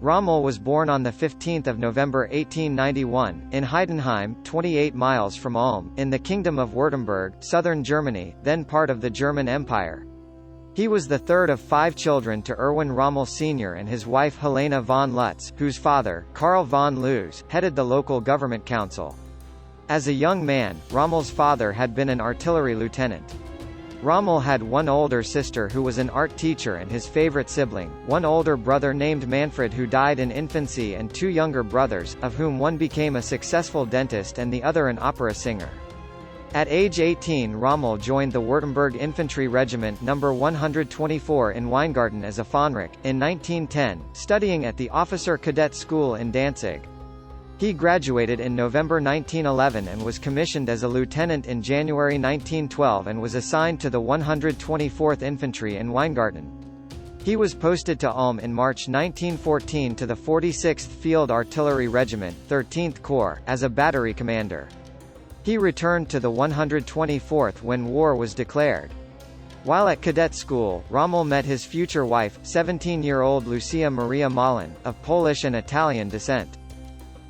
Rommel was born on 15 November 1891, in Heidenheim, 28 miles from Ulm, in the Kingdom of Württemberg, southern Germany, then part of the German Empire. He was the third of 5 children to Erwin Rommel Sr. and his wife Helena von Lutz, whose father, Karl von Lewes, headed the local government council. As a young man, Rommel's father had been an artillery lieutenant. Rommel had one older sister who was an art teacher and his favorite sibling, one older brother named Manfred who died in infancy, and 2 younger brothers, of whom one became a successful dentist and the other an opera singer. At age 18, Rommel joined the Württemberg Infantry Regiment No. 124 in Weingarten as a Fähnrich, in 1910, studying at the Officer Cadet School in Danzig. He graduated in November 1911 and was commissioned as a lieutenant in January 1912 and was assigned to the 124th Infantry in Weingarten. He was posted to Ulm in March 1914 to the 46th Field Artillery Regiment, 13th Corps, as a battery commander. He returned to the 124th when war was declared. While at cadet school, Rommel met his future wife, 17-year-old Lucia Maria Malin, of Polish and Italian descent.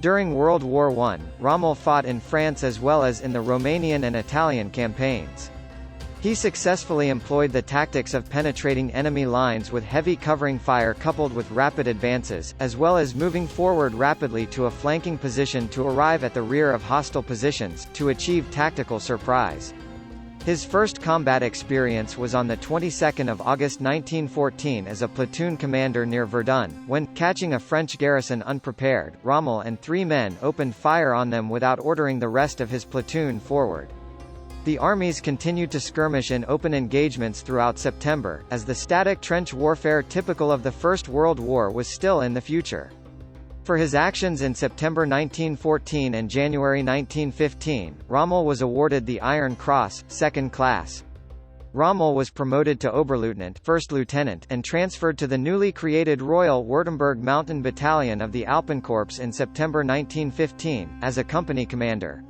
During World War I, Rommel fought in France as well as in the Romanian and Italian campaigns. He successfully employed the tactics of penetrating enemy lines with heavy covering fire coupled with rapid advances, as well as moving forward rapidly to a flanking position to arrive at the rear of hostile positions, to achieve tactical surprise. His first combat experience was on the 22nd of August 1914 as a platoon commander near Verdun, when, catching a French garrison unprepared, Rommel and 3 men opened fire on them without ordering the rest of his platoon forward. The armies continued to skirmish in open engagements throughout September, as the static trench warfare typical of the First World War was still in the future. For his actions in September 1914 and January 1915, Rommel was awarded the Iron Cross, 2nd class. Rommel was promoted to Oberleutnant, 1st lieutenant, and transferred to the newly created Royal Württemberg Mountain Battalion of the Alpenkorps in September 1915, as a company commander.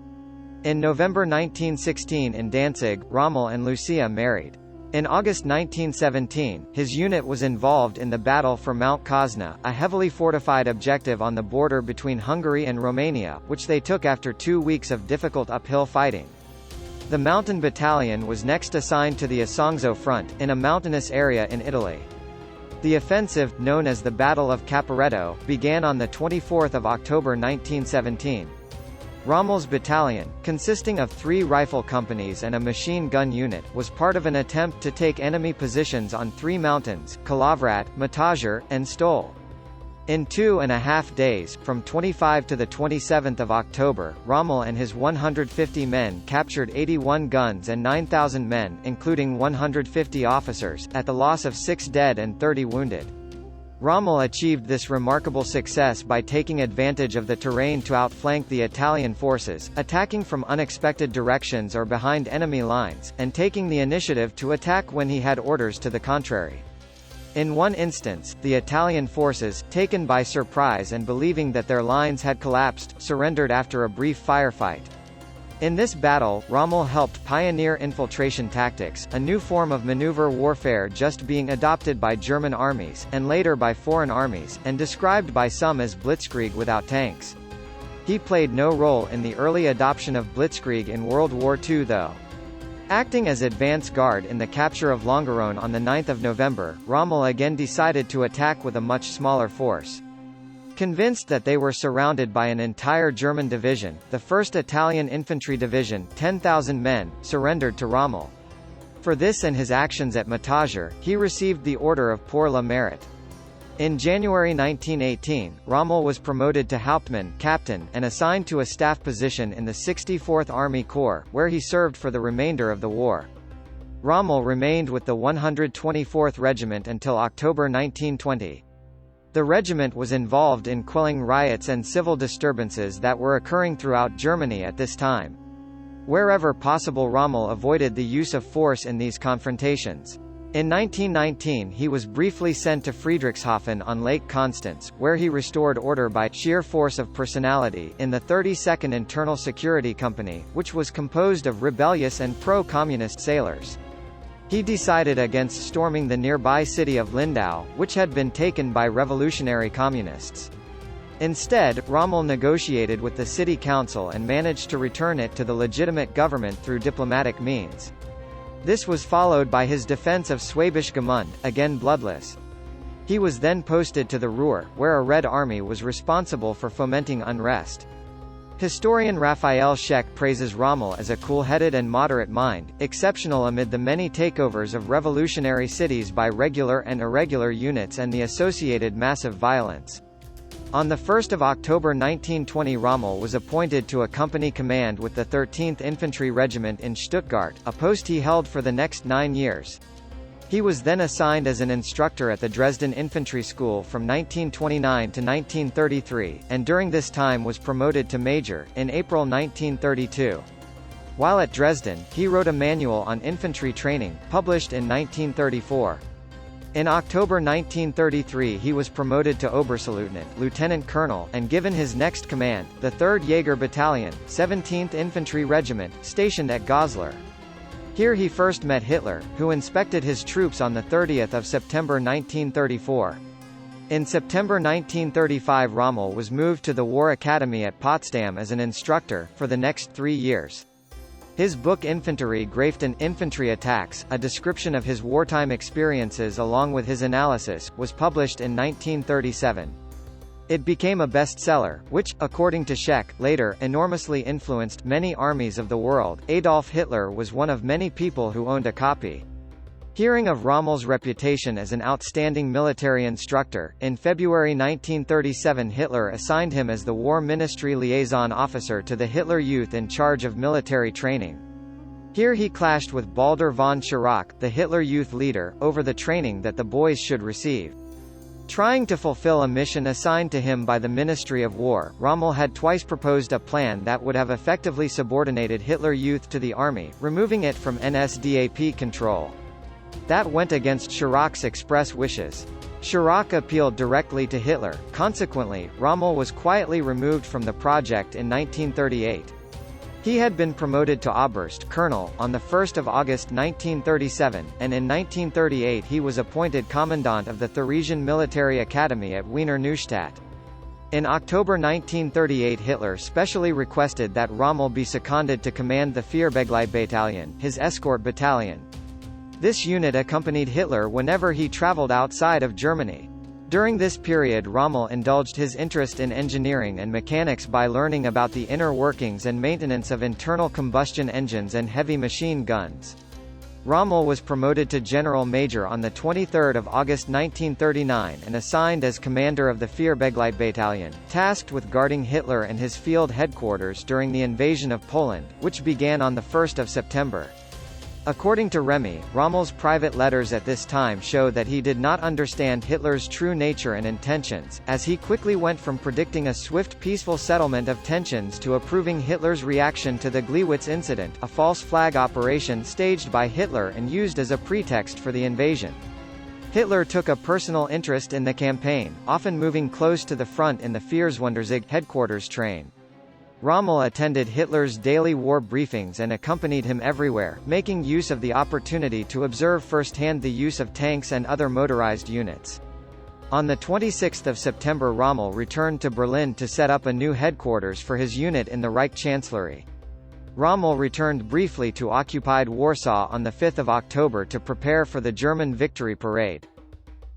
In November 1916 in Danzig, Rommel and Lucia married. In August 1917, his unit was involved in the battle for Mount Kosna, a heavily fortified objective on the border between Hungary and Romania, which they took after 2 weeks of difficult uphill fighting. The Mountain Battalion was next assigned to the Isonzo Front, in a mountainous area in Italy. The offensive, known as the Battle of Caporetto, began on 24 October 1917. Rommel's battalion, consisting of 3 rifle companies and a machine gun unit, was part of an attempt to take enemy positions on 3 mountains, Kalavrat, Matager, and Stol. In 2.5 days, from 25 to 27 October, Rommel and his 150 men captured 81 guns and 9,000 men, including 150 officers, at the loss of 6 dead and 30 wounded. Rommel achieved this remarkable success by taking advantage of the terrain to outflank the Italian forces, attacking from unexpected directions or behind enemy lines, and taking the initiative to attack when he had orders to the contrary. In one instance, the Italian forces, taken by surprise and believing that their lines had collapsed, surrendered after a brief firefight. In this battle, Rommel helped pioneer infiltration tactics, a new form of maneuver warfare just being adopted by German armies, and later by foreign armies, and described by some as blitzkrieg without tanks. He played no role in the early adoption of blitzkrieg in World War II though. Acting as advance guard in the capture of Longeron on 9 November, Rommel again decided to attack with a much smaller force. Convinced that they were surrounded by an entire German division, the 1st Italian Infantry Division, 10,000 men, surrendered to Rommel. For this and his actions at Matager, he received the Order of Pour le Mérite. In January 1918, Rommel was promoted to Hauptmann, captain, and assigned to a staff position in the 64th Army Corps, where he served for the remainder of the war. Rommel remained with the 124th Regiment until October 1920. The regiment was involved in quelling riots and civil disturbances that were occurring throughout Germany at this time. Wherever possible, Rommel avoided the use of force in these confrontations. In 1919 he was briefly sent to Friedrichshafen on Lake Constance, where he restored order by sheer force of personality in the 32nd Internal Security Company, which was composed of rebellious and pro-communist sailors. He decided against storming the nearby city of Lindau, which had been taken by revolutionary communists. Instead, Rommel negotiated with the city council and managed to return it to the legitimate government through diplomatic means. This was followed by his defense of Schwäbisch Gmünd, again bloodless. He was then posted to the Ruhr, where a Red Army was responsible for fomenting unrest. Historian Raphael Scheck praises Rommel as a cool-headed and moderate mind, exceptional amid the many takeovers of revolutionary cities by regular and irregular units and the associated massive violence. On 1 October 1920 Rommel was appointed to a company command with the 13th Infantry Regiment in Stuttgart, a post he held for the next 9 years. He was then assigned as an instructor at the Dresden Infantry School from 1929 to 1933, and during this time was promoted to major, in April 1932. While at Dresden, he wrote a manual on infantry training, published in 1934. In October 1933 he was promoted to Oberstleutnant, lieutenant colonel, and given his next command, the 3rd Jaeger Battalion, 17th Infantry Regiment, stationed at Goslar. Here he first met Hitler, who inspected his troops on 30 September 1934. In September 1935 Rommel was moved to the War Academy at Potsdam as an instructor, for the next 3 years. His book Infanterie Grafen Infantry Attacks, a description of his wartime experiences along with his analysis, was published in 1937. It became a bestseller, which, according to Scheck, later enormously influenced many armies of the world. Adolf Hitler was one of many people who owned a copy. Hearing of Rommel's reputation as an outstanding military instructor, in February 1937 Hitler assigned him as the War Ministry liaison officer to the Hitler Youth in charge of military training. Here he clashed with Baldur von Schirach, the Hitler Youth leader, over the training that the boys should receive. Trying to fulfill a mission assigned to him by the Ministry of War, Rommel had twice proposed a plan that would have effectively subordinated Hitler Youth to the army, removing it from NSDAP control. That went against Schirach's express wishes. Schirach appealed directly to Hitler, consequently, Rommel was quietly removed from the project in 1938. He had been promoted to Oberst Colonel on 1 August 1937, and in 1938 he was appointed Commandant of the Theresian Military Academy at Wiener Neustadt. In October 1938 Hitler specially requested that Rommel be seconded to command the Fürbegleit-Battalion, his escort battalion. This unit accompanied Hitler whenever he traveled outside of Germany. During this period Rommel indulged his interest in engineering and mechanics by learning about the inner workings and maintenance of internal combustion engines and heavy machine guns. Rommel was promoted to General Major on 23 August 1939 and assigned as commander of the Fürbegleit-Battalion, tasked with guarding Hitler and his field headquarters during the invasion of Poland, which began on 1 September. According to Remy, Rommel's private letters at this time show that he did not understand Hitler's true nature and intentions, as he quickly went from predicting a swift peaceful settlement of tensions to approving Hitler's reaction to the Gleiwitz incident, a false flag operation staged by Hitler and used as a pretext for the invasion. Hitler took a personal interest in the campaign, often moving close to the front in the Führerwanderzug headquarters train. Rommel attended Hitler's daily war briefings and accompanied him everywhere, making use of the opportunity to observe firsthand the use of tanks and other motorized units. On 26 September Rommel returned to Berlin to set up a new headquarters for his unit in the Reich Chancellery. Rommel returned briefly to occupied Warsaw on 5 October to prepare for the German victory parade.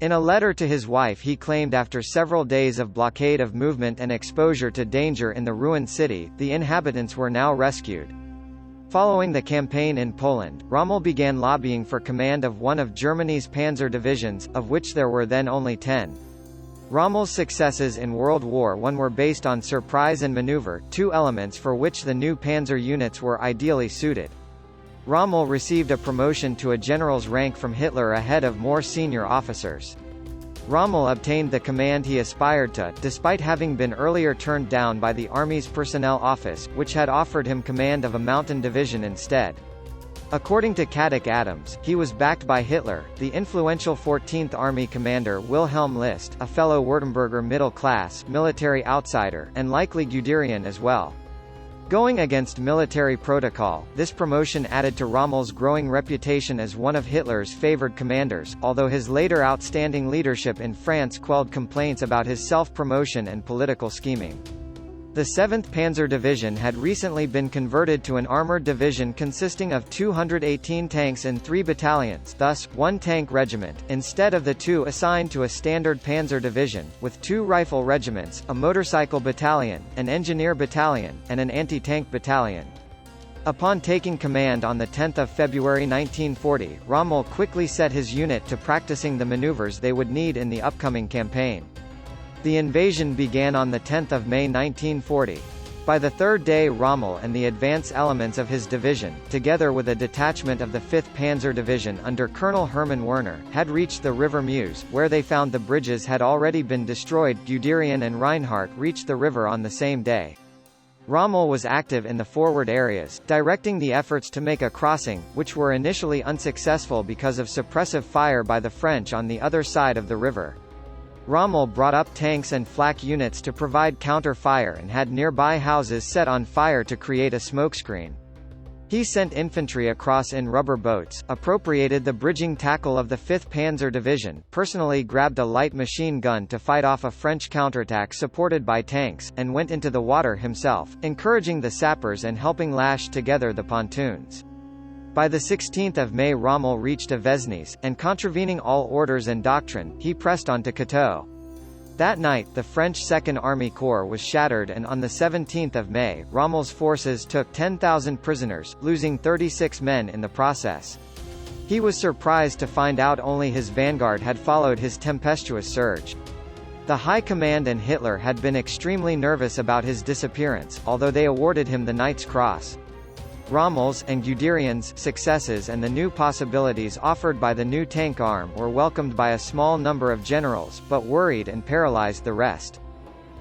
In a letter to his wife he claimed after several days of blockade of movement and exposure to danger in the ruined city, the inhabitants were now rescued. Following the campaign in Poland, Rommel began lobbying for command of one of Germany's panzer divisions, of which there were then only 10. Rommel's successes in World War I were based on surprise and maneuver, two elements for which the new panzer units were ideally suited. Rommel received a promotion to a general's rank from Hitler ahead of more senior officers. Rommel obtained the command he aspired to, despite having been earlier turned down by the Army's Personnel Office, which had offered him command of a mountain division instead. According to Caddick Adams, he was backed by Hitler, the influential 14th Army commander Wilhelm List, a fellow Württemberger middle-class, military outsider, and likely Guderian as well. Going against military protocol, this promotion added to Rommel's growing reputation as one of Hitler's favored commanders, although his later outstanding leadership in France quelled complaints about his self-promotion and political scheming. The 7th Panzer Division had recently been converted to an armored division consisting of 218 tanks in 3 battalions, thus, 1 tank regiment, instead of the 2 assigned to a standard panzer division, with 2 rifle regiments, a motorcycle battalion, an engineer battalion, and an anti-tank battalion. Upon taking command on 10 February 1940, Rommel quickly set his unit to practicing the maneuvers they would need in the upcoming campaign. The invasion began on 10 May 1940. By the third day Rommel and the advance elements of his division, together with a detachment of the 5th Panzer Division under Colonel Hermann Werner, had reached the River Meuse, where they found the bridges had already been destroyed. Guderian and Reinhardt reached the river on the same day. Rommel was active in the forward areas, directing the efforts to make a crossing, which were initially unsuccessful because of suppressive fire by the French on the other side of the river. Rommel brought up tanks and flak units to provide counter-fire and had nearby houses set on fire to create a smokescreen. He sent infantry across in rubber boats, appropriated the bridging tackle of the 5th Panzer Division, personally grabbed a light machine gun to fight off a French counterattack supported by tanks, and went into the water himself, encouraging the sappers and helping lash together the pontoons. By the 16th of May Rommel reached Avesnes, and contravening all orders and doctrine, he pressed on to Cateau. That night, the French Second Army Corps was shattered and on the 17th of May, Rommel's forces took 10,000 prisoners, losing 36 men in the process. He was surprised to find out only his vanguard had followed his tempestuous surge. The High Command and Hitler had been extremely nervous about his disappearance, although they awarded him the Knight's Cross. Rommel's and Guderian's successes and the new possibilities offered by the new tank arm were welcomed by a small number of generals, but worried and paralyzed the rest.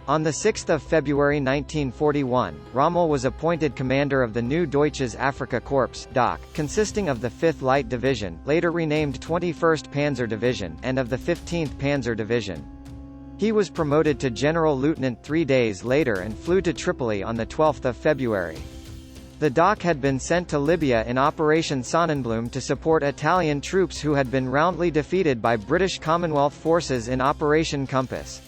On 6 February 1941, Rommel was appointed commander of the new Deutsches Afrika Korps (DAK), consisting of the 5th Light Division, later renamed 21st Panzer Division, and of the 15th Panzer Division. He was promoted to general lieutenant 3 days later and flew to Tripoli on 12 February. The DAK had been sent to Libya in Operation Sonnenblume to support Italian troops who had been roundly defeated by British Commonwealth forces in Operation Compass.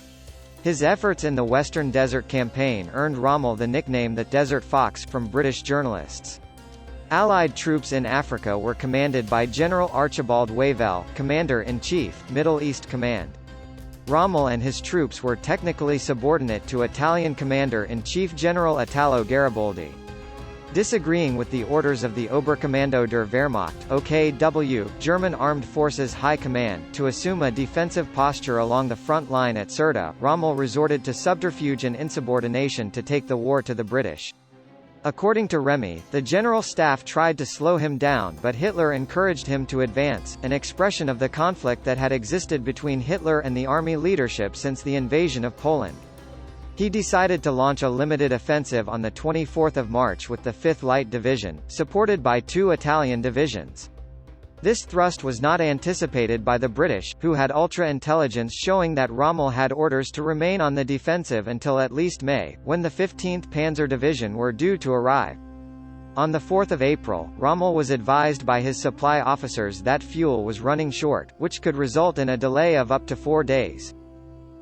His efforts in the Western Desert Campaign earned Rommel the nickname the Desert Fox from British journalists. Allied troops in Africa were commanded by General Archibald Wavell, Commander-in-Chief, Middle East Command. Rommel and his troops were technically subordinate to Italian Commander-in-Chief General Italo Garibaldi. Disagreeing with the orders of the Oberkommando der Wehrmacht (OKW), German Armed Forces High Command, to assume a defensive posture along the front line at Sirte, Rommel resorted to subterfuge and insubordination to take the war to the British. According to Remy, the General Staff tried to slow him down but Hitler encouraged him to advance, an expression of the conflict that had existed between Hitler and the army leadership since the invasion of Poland. He decided to launch a limited offensive on 24 March with the 5th Light Division, supported by 2 Italian divisions. This thrust was not anticipated by the British, who had ultra-intelligence showing that Rommel had orders to remain on the defensive until at least May, when the 15th Panzer Division were due to arrive. On 4 April, Rommel was advised by his supply officers that fuel was running short, which could result in a delay of up to 4 days.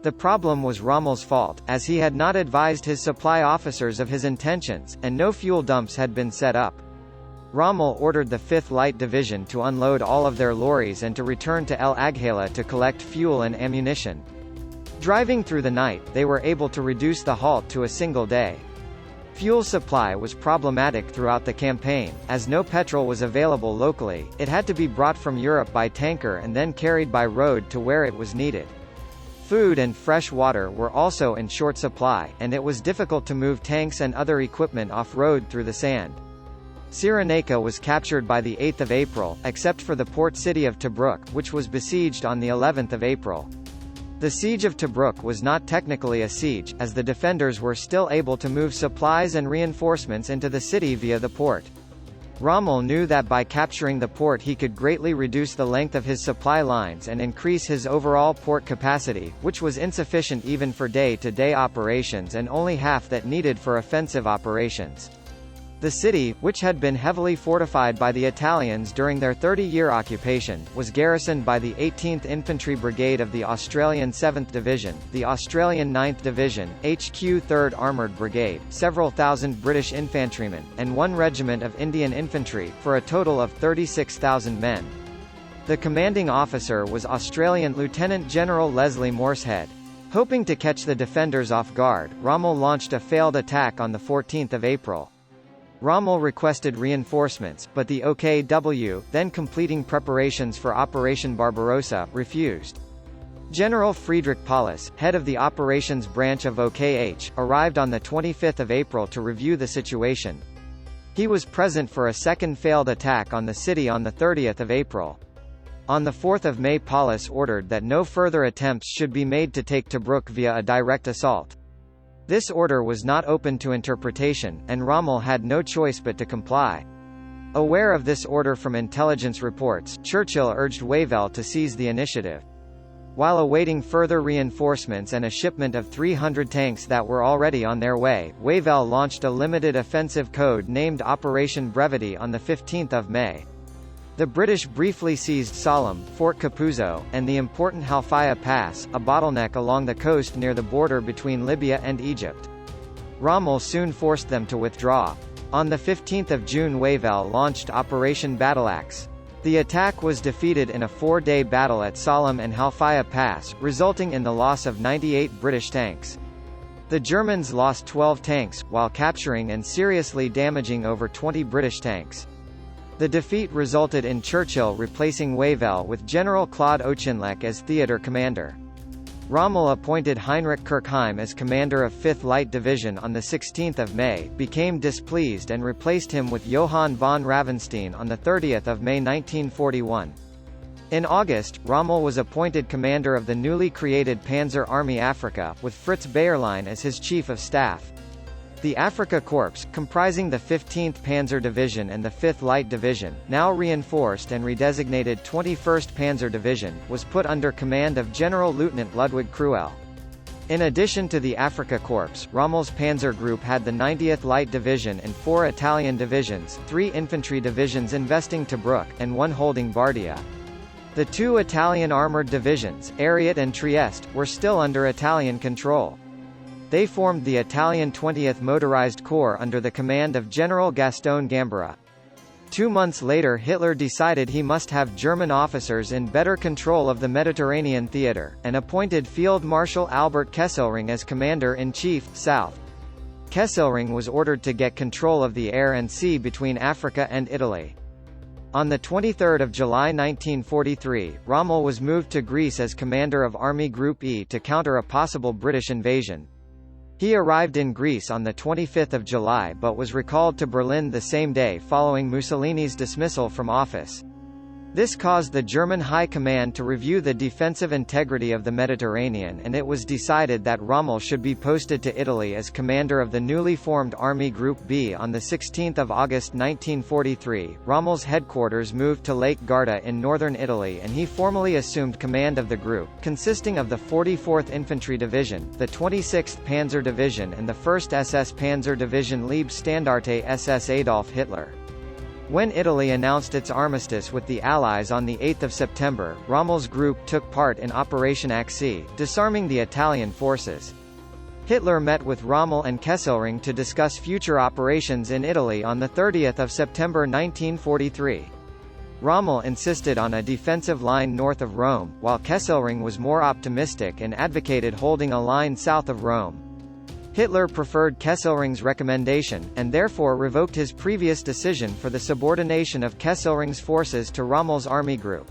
The problem was Rommel's fault, as he had not advised his supply officers of his intentions, and no fuel dumps had been set up. Rommel ordered the 5th Light Division to unload all of their lorries and to return to El Agheila to collect fuel and ammunition. Driving through the night, they were able to reduce the halt to a single day. Fuel supply was problematic throughout the campaign, as no petrol was available locally. It had to be brought from Europe by tanker and then carried by road to where it was needed. Food and fresh water were also in short supply, and it was difficult to move tanks and other equipment off-road through the sand. Cyrenaica was captured by the 8th of April, except for the port city of Tobruk, which was besieged on the 11th of April. The siege of Tobruk was not technically a siege, as the defenders were still able to move supplies and reinforcements into the city via the port. Rommel knew that by capturing the port he could greatly reduce the length of his supply lines and increase his overall port capacity, which was insufficient even for day-to-day operations and only half that needed for offensive operations. The city, which had been heavily fortified by the Italians during their 30-year occupation, was garrisoned by the 18th Infantry Brigade of the Australian 7th Division, the Australian 9th Division, HQ 3rd Armoured Brigade, several thousand British infantrymen, and one regiment of Indian Infantry, for a total of 36,000 men. The commanding officer was Australian Lieutenant General Leslie Morshead. Hoping to catch the defenders off guard, Rommel launched a failed attack on 14 April. Rommel requested reinforcements, but the OKW, then completing preparations for Operation Barbarossa, refused. General Friedrich Paulus, head of the operations branch of OKH, arrived on 25 April to review the situation. He was present for a second failed attack on the city on 30 April. On 4 May Paulus ordered that no further attempts should be made to take Tobruk via a direct assault. This order was not open to interpretation, and Rommel had no choice but to comply. Aware of this order from intelligence reports, Churchill urged Wavell to seize the initiative. While awaiting further reinforcements and a shipment of 300 tanks that were already on their way, Wavell launched a limited offensive code named Operation Brevity on 15 May. The British briefly seized Sollum, Fort Capuzzo, and the important Halfaya Pass, a bottleneck along the coast near the border between Libya and Egypt. Rommel soon forced them to withdraw. On 15 June Wavell launched Operation Battleaxe. The attack was defeated in a 4-day battle at Sollum and Halfaya Pass, resulting in the loss of 98 British tanks. The Germans lost 12 tanks, while capturing and seriously damaging over 20 British tanks. The defeat resulted in Churchill replacing Wavell with General Claude Auchinleck as theatre commander. Rommel appointed Heinrich Kirchheim as commander of 5th Light Division on 16 May, became displeased and replaced him with Johann von Ravenstein on 30 May 1941. In August, Rommel was appointed commander of the newly created Panzer Army Africa, with Fritz Bayerlein as his chief of staff. The Afrika Corps, comprising the 15th Panzer Division and the 5th Light Division, now reinforced and redesignated 21st Panzer Division, was put under command of General Lieutenant Ludwig Cruel. In addition to the Afrika Corps, Rommel's Panzer Group had the 90th Light Division and 4 Italian divisions, 3 infantry divisions investing Tobruk, and 1 holding Bardia. The 2 Italian armoured divisions, Ariete and Trieste, were still under Italian control. They formed the Italian 20th Motorized Corps under the command of General Gastone Gambara. 2 months later Hitler decided he must have German officers in better control of the Mediterranean theatre, and appointed Field Marshal Albert Kesselring as Commander-in-Chief, South. Kesselring was ordered to get control of the air and sea between Africa and Italy. On 23 July 1943, Rommel was moved to Greece as commander of Army Group E to counter a possible British invasion. He arrived in Greece on 25 July but was recalled to Berlin the same day following Mussolini's dismissal from office. This caused the German High Command to review the defensive integrity of the Mediterranean, and it was decided that Rommel should be posted to Italy as commander of the newly formed Army Group B. On 16 August 1943, Rommel's headquarters moved to Lake Garda in northern Italy and he formally assumed command of the group, consisting of the 44th Infantry Division, the 26th Panzer Division and the 1st SS Panzer Division Leibstandarte SS Adolf Hitler. When Italy announced its armistice with the Allies on 8 September, Rommel's group took part in Operation Axis, disarming the Italian forces. Hitler met with Rommel and Kesselring to discuss future operations in Italy on 30 September 1943. Rommel insisted on a defensive line north of Rome, while Kesselring was more optimistic and advocated holding a line south of Rome. Hitler preferred Kesselring's recommendation, and therefore revoked his previous decision for the subordination of Kesselring's forces to Rommel's army group.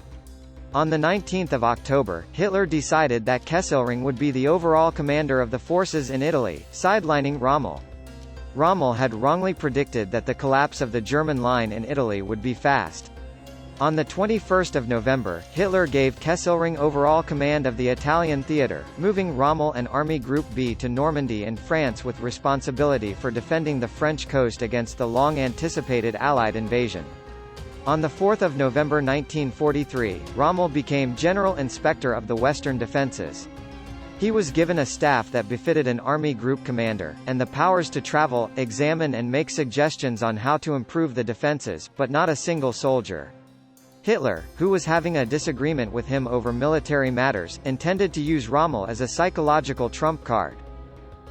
On 19 October, Hitler decided that Kesselring would be the overall commander of the forces in Italy, sidelining Rommel. Rommel had wrongly predicted that the collapse of the German line in Italy would be fast. On 21 November, Hitler gave Kesselring overall command of the Italian theatre, moving Rommel and Army Group B to Normandy in France with responsibility for defending the French coast against the long-anticipated Allied invasion. On 4 November 1943, Rommel became General Inspector of the Western Defences. He was given a staff that befitted an army group commander, and the powers to travel, examine and make suggestions on how to improve the defenses, but not a single soldier. Hitler, who was having a disagreement with him over military matters, intended to use Rommel as a psychological trump card.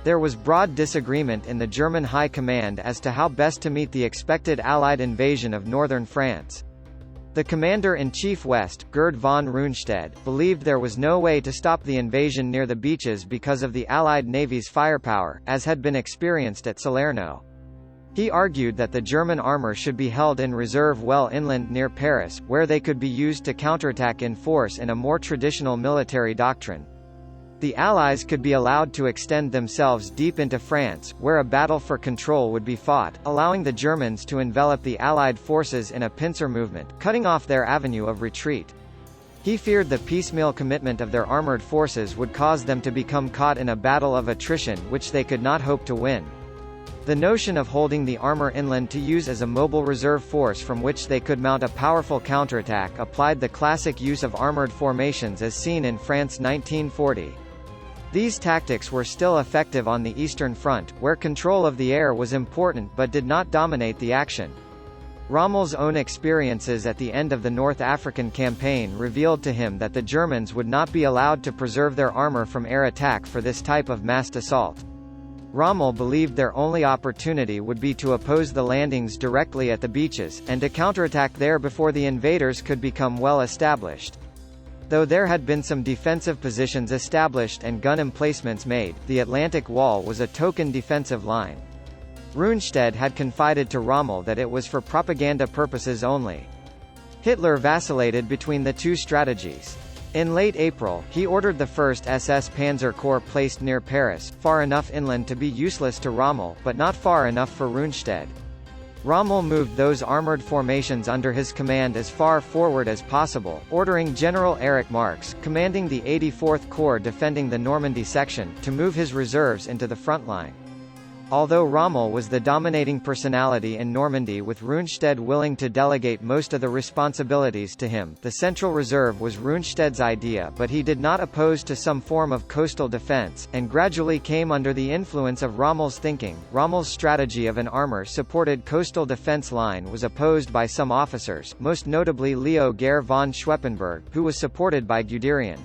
There was broad disagreement in the German High Command as to how best to meet the expected Allied invasion of northern France. The Commander-in-Chief West, Gerd von Rundstedt, believed there was no way to stop the invasion near the beaches because of the Allied Navy's firepower, as had been experienced at Salerno. He argued that the German armor should be held in reserve well inland near Paris, where they could be used to counterattack in force in a more traditional military doctrine. The Allies could be allowed to extend themselves deep into France, where a battle for control would be fought, allowing the Germans to envelop the Allied forces in a pincer movement, cutting off their avenue of retreat. He feared the piecemeal commitment of their armored forces would cause them to become caught in a battle of attrition which they could not hope to win. The notion of holding the armor inland to use as a mobile reserve force from which they could mount a powerful counterattack applied the classic use of armored formations as seen in France 1940. These tactics were still effective on the Eastern Front, where control of the air was important but did not dominate the action. Rommel's own experiences at the end of the North African campaign revealed to him that the Germans would not be allowed to preserve their armor from air attack for this type of massed assault. Rommel believed their only opportunity would be to oppose the landings directly at the beaches, and to counterattack there before the invaders could become well established. Though there had been some defensive positions established and gun emplacements made, the Atlantic Wall was a token defensive line. Rundstedt had confided to Rommel that it was for propaganda purposes only. Hitler vacillated between the two strategies. In late April, he ordered the 1st SS Panzer Corps placed near Paris, far enough inland to be useless to Rommel, but not far enough for Rundstedt. Rommel moved those armored formations under his command as far forward as possible, ordering General Erich Marx, commanding the 84th Corps defending the Normandy section, to move his reserves into the front line. Although Rommel was the dominating personality in Normandy with Rundstedt willing to delegate most of the responsibilities to him, the Central Reserve was Rundstedt's idea, but he did not oppose to some form of coastal defense, and gradually came under the influence of Rommel's thinking. Rommel's strategy of an armor-supported coastal defense line was opposed by some officers, most notably Leo Gere von Schweppenberg, who was supported by Guderian.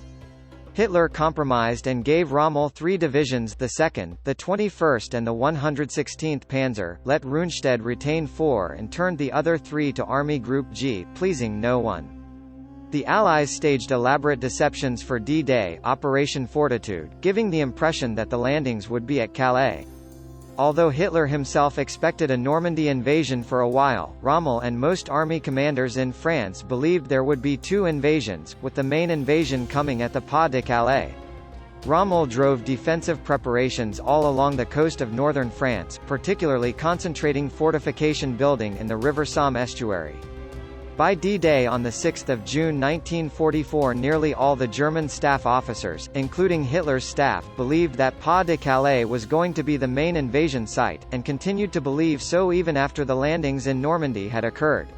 Hitler compromised and gave Rommel 3 divisions, the 2nd, the 21st and the 116th Panzer, let Rundstedt retain 4 and turned the other 3 to Army Group G, pleasing no one. The Allies staged elaborate deceptions for D-Day, Operation Fortitude, giving the impression that the landings would be at Calais. Although Hitler himself expected a Normandy invasion for a while, Rommel and most army commanders in France believed there would be 2 invasions, with the main invasion coming at the Pas de Calais. Rommel drove defensive preparations all along the coast of northern France, particularly concentrating fortification building in the River Somme estuary. By D-Day on 6 June 1944 nearly all the German staff officers, including Hitler's staff, believed that Pas de Calais was going to be the main invasion site, and continued to believe so even after the landings in Normandy had occurred.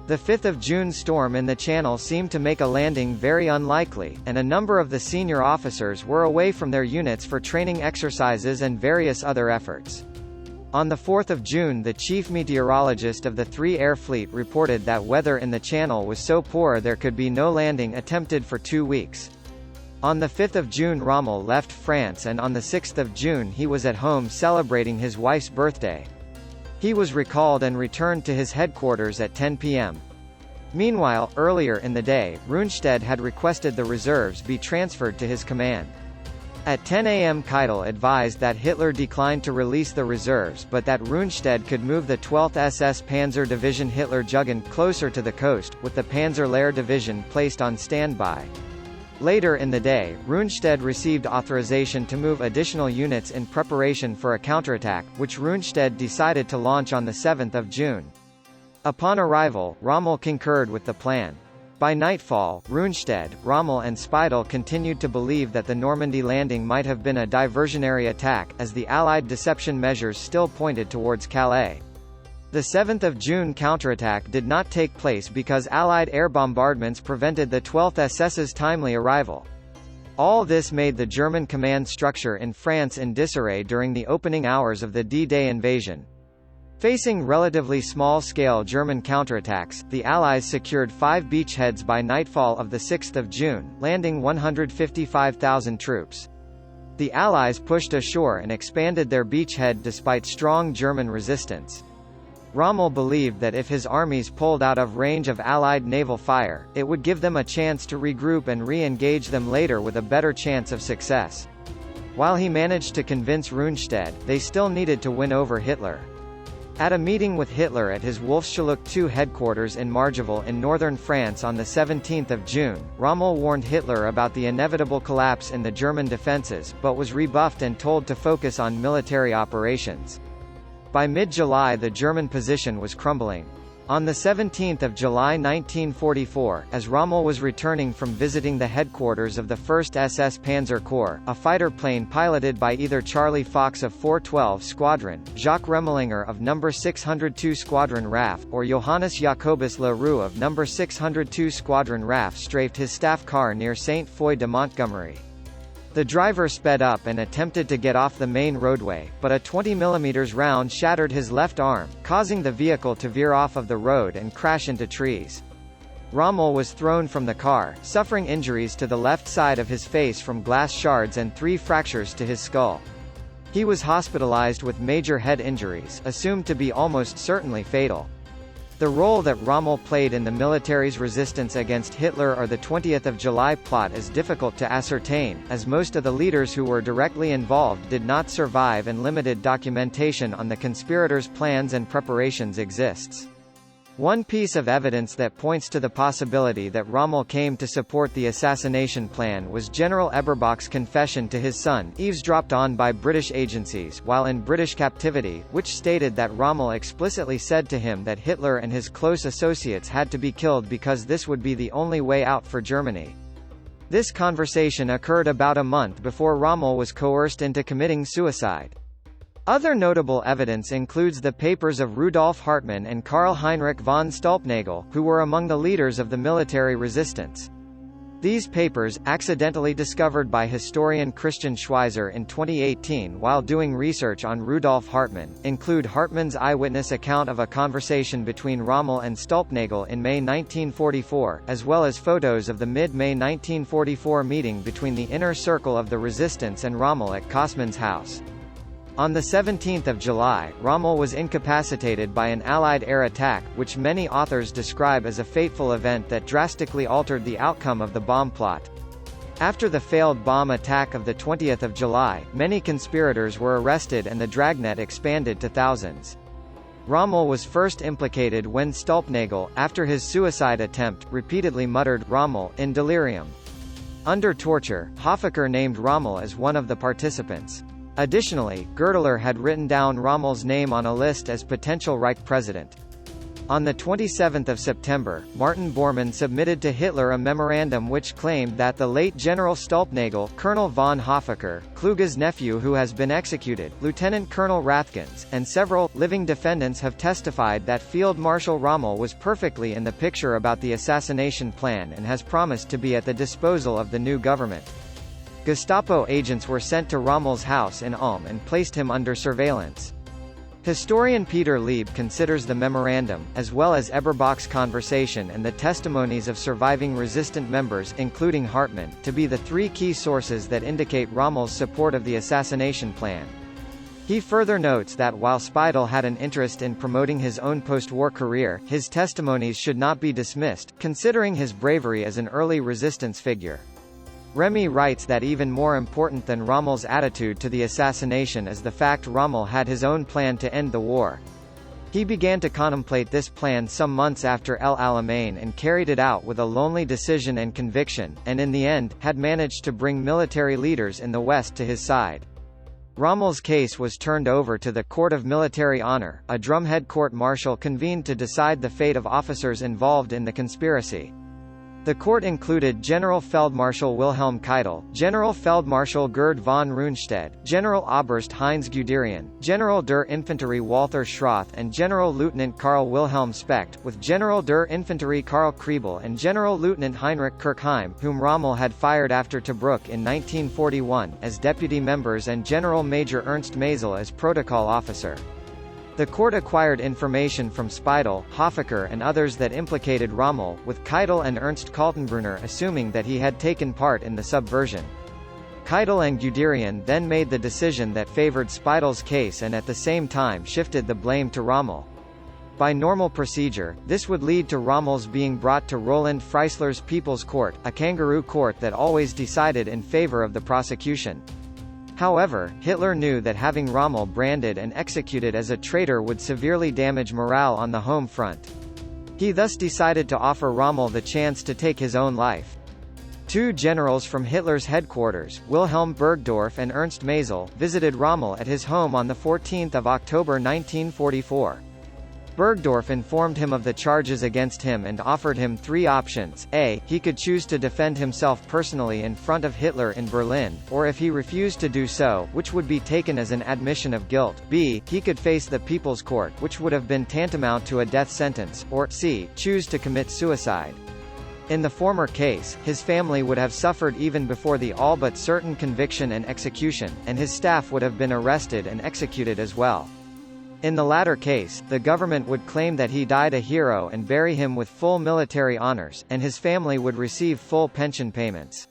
The 5 June storm in the Channel seemed to make a landing very unlikely, and a number of the senior officers were away from their units for training exercises and various other efforts. On 4 June the chief meteorologist of the 3 Air Fleet reported that weather in the Channel was so poor there could be no landing attempted for 2 weeks. On 5 June Rommel left France and on 6 June he was at home celebrating his wife's birthday. He was recalled and returned to his headquarters at 10 p.m. Meanwhile, earlier in the day, Rundstedt had requested the reserves be transferred to his command. At 10 a.m. Keitel advised that Hitler declined to release the reserves but that Rundstedt could move the 12th SS Panzer Division Hitler-Jugend closer to the coast, with the Panzer-Lehr Division placed on standby. Later in the day, Rundstedt received authorization to move additional units in preparation for a counterattack, which Rundstedt decided to launch on 7 June. Upon arrival, Rommel concurred with the plan. By nightfall, Rundstedt, Rommel and Speidel continued to believe that the Normandy landing might have been a diversionary attack, as the Allied deception measures still pointed towards Calais. The 7th of June counterattack did not take place because Allied air bombardments prevented the 12th SS's timely arrival. All this made the German command structure in France in disarray during the opening hours of the D-Day invasion. Facing relatively small-scale German counterattacks, the Allies secured 5 beachheads by nightfall of 6 June, landing 155,000 troops. The Allies pushed ashore and expanded their beachhead despite strong German resistance. Rommel believed that if his armies pulled out of range of Allied naval fire, it would give them a chance to regroup and re-engage them later with a better chance of success. While he managed to convince Rundstedt, they still needed to win over Hitler. At a meeting with Hitler at his Wolfschluck II headquarters in Margeville in northern France on 17 June, Rommel warned Hitler about the inevitable collapse in the German defences, but was rebuffed and told to focus on military operations. By mid-July the German position was crumbling. On 17 July 1944, as Rommel was returning from visiting the headquarters of the 1st SS Panzer Corps, a fighter plane piloted by either Charlie Fox of 412 Squadron, Jacques Remelinger of No. 602 Squadron RAF, or Johannes Jacobus Le Roux of No. 602 Squadron RAF strafed his staff car near Saint-Foy de Montgomery. The driver sped up and attempted to get off the main roadway, but a 20mm round shattered his left arm, causing the vehicle to veer off of the road and crash into trees. Rommel was thrown from the car, suffering injuries to the left side of his face from glass shards and 3 fractures to his skull. He was hospitalized with major head injuries, assumed to be almost certainly fatal. The role that Rommel played in the military's resistance against Hitler or the 20th of July plot is difficult to ascertain, as most of the leaders who were directly involved did not survive and limited documentation on the conspirators' plans and preparations exists. One piece of evidence that points to the possibility that Rommel came to support the assassination plan was General Eberbach's confession to his son, eavesdropped on by British agencies while in British captivity, which stated that Rommel explicitly said to him that Hitler and his close associates had to be killed because this would be the only way out for Germany. This conversation occurred about a month before Rommel was coerced into committing suicide. Other notable evidence includes the papers of Rudolf Hartmann and Karl Heinrich von Stulpnagel, who were among the leaders of the military resistance. These papers, accidentally discovered by historian Christian Schweizer in 2018 while doing research on Rudolf Hartmann, include Hartmann's eyewitness account of a conversation between Rommel and Stulpnagel in May 1944, as well as photos of the mid-May 1944 meeting between the inner circle of the resistance and Rommel at Kossmann's house. On 17 July, Rommel was incapacitated by an Allied air attack, which many authors describe as a fateful event that drastically altered the outcome of the bomb plot. After the failed bomb attack of 20 July, many conspirators were arrested and the dragnet expanded to thousands. Rommel was first implicated when Stulpnagel, after his suicide attempt, repeatedly muttered "Rommel" in delirium. Under torture, Hofacker named Rommel as one of the participants. Additionally, Goerdeler had written down Rommel's name on a list as potential Reich president. On 27 September, Martin Bormann submitted to Hitler a memorandum which claimed that the late General Stulpnagel, Colonel von Hofacker, Kluge's nephew who has been executed, Lieutenant Colonel Rathgens, and several living defendants have testified that Field Marshal Rommel was perfectly in the picture about the assassination plan and has promised to be at the disposal of the new government. Gestapo agents were sent to Rommel's house in Ulm and placed him under surveillance. Historian Peter Lieb considers the memorandum, as well as Eberbach's conversation and the testimonies of surviving resistant members, including Hartmann, to be the 3 key sources that indicate Rommel's support of the assassination plan. He further notes that while Speidel had an interest in promoting his own post-war career, his testimonies should not be dismissed, considering his bravery as an early resistance figure. Remy writes that even more important than Rommel's attitude to the assassination is the fact Rommel had his own plan to end the war. He began to contemplate this plan some months after El Alamein and carried it out with a lonely decision and conviction, and in the end, had managed to bring military leaders in the West to his side. Rommel's case was turned over to the Court of Military Honor, a drumhead court-martial convened to decide the fate of officers involved in the conspiracy. The court included General Feldmarschall Wilhelm Keitel, General Feldmarschall Gerd von Rundstedt, General Oberst Heinz Guderian, General der Infanterie Walther Schroth and General Lieutenant Karl Wilhelm Specht, with General der Infanterie Karl Kriebel and General Lieutenant Heinrich Kirchheim, whom Rommel had fired after Tobruk in 1941, as deputy members, and General Major Ernst Mazel as protocol officer. The court acquired information from Speidel, Hofacker and others that implicated Rommel, with Keitel and Ernst Kaltenbrunner assuming that he had taken part in the subversion. Keitel and Guderian then made the decision that favored Speidel's case and at the same time shifted the blame to Rommel. By normal procedure, this would lead to Rommel's being brought to Roland Freisler's People's Court, a kangaroo court that always decided in favor of the prosecution. However, Hitler knew that having Rommel branded and executed as a traitor would severely damage morale on the home front. He thus decided to offer Rommel the chance to take his own life. Two generals from Hitler's headquarters, Wilhelm Burgdorf and Ernst Mazel, visited Rommel at his home on 14 October 1944. Burgdorf informed him of the charges against him and offered him three options: A. He could choose to defend himself personally in front of Hitler in Berlin, or if he refused to do so, which would be taken as an admission of guilt, B. He could face the People's Court, which would have been tantamount to a death sentence, or C. Choose to commit suicide. In the former case, his family would have suffered even before the all but certain conviction and execution, and his staff would have been arrested and executed as well. In the latter case, the government would claim that he died a hero and bury him with full military honors, and his family would receive full pension payments.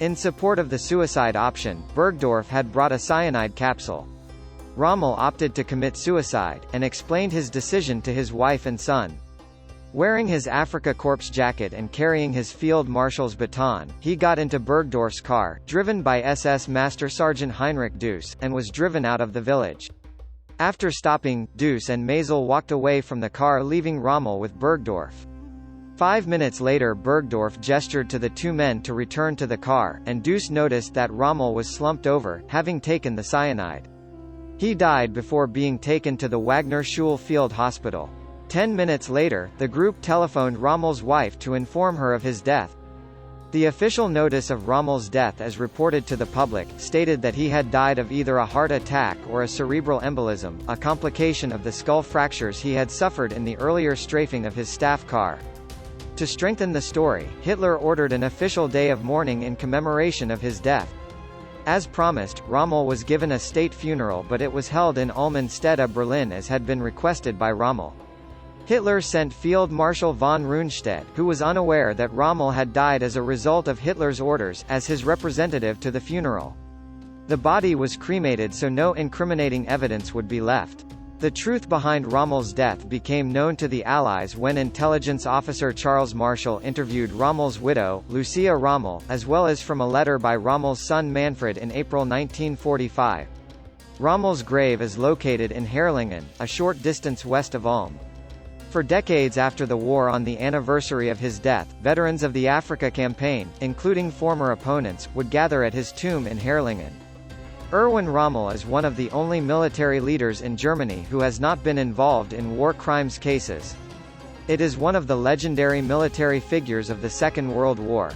In support of the suicide option, Burgdorf had brought a cyanide capsule. Rommel opted to commit suicide, and explained his decision to his wife and son. Wearing his Afrika Korps jacket and carrying his field marshal's baton, he got into Burgdorf's car, driven by SS Master Sergeant Heinrich Deuce, and was driven out of the village. After stopping, Deuce and Mazel walked away from the car, leaving Rommel with Burgdorf. 5 minutes later, Burgdorf gestured to the two men to return to the car, and Deuce noticed that Rommel was slumped over, having taken the cyanide. He died before being taken to the Wagner Schule Field Hospital. 10 minutes later, the group telephoned Rommel's wife to inform her of his death. The official notice of Rommel's death, as reported to the public, stated that he had died of either a heart attack or a cerebral embolism, a complication of the skull fractures he had suffered in the earlier strafing of his staff car. To strengthen the story, Hitler ordered an official day of mourning in commemoration of his death. As promised, Rommel was given a state funeral, but it was held in Ulm instead of Berlin as had been requested by Rommel. Hitler sent Field Marshal von Rundstedt, who was unaware that Rommel had died as a result of Hitler's orders, as his representative to the funeral. The body was cremated so no incriminating evidence would be left. The truth behind Rommel's death became known to the Allies when intelligence officer Charles Marshall interviewed Rommel's widow, Lucia Rommel, as well as from a letter by Rommel's son Manfred in April 1945. Rommel's grave is located in Herrlingen, a short distance west of Ulm. For decades after the war, on the anniversary of his death, veterans of the Africa campaign, including former opponents, would gather at his tomb in Herrlingen. Erwin Rommel is one of the only military leaders in Germany who has not been involved in war crimes cases. It is one of the legendary military figures of the Second World War.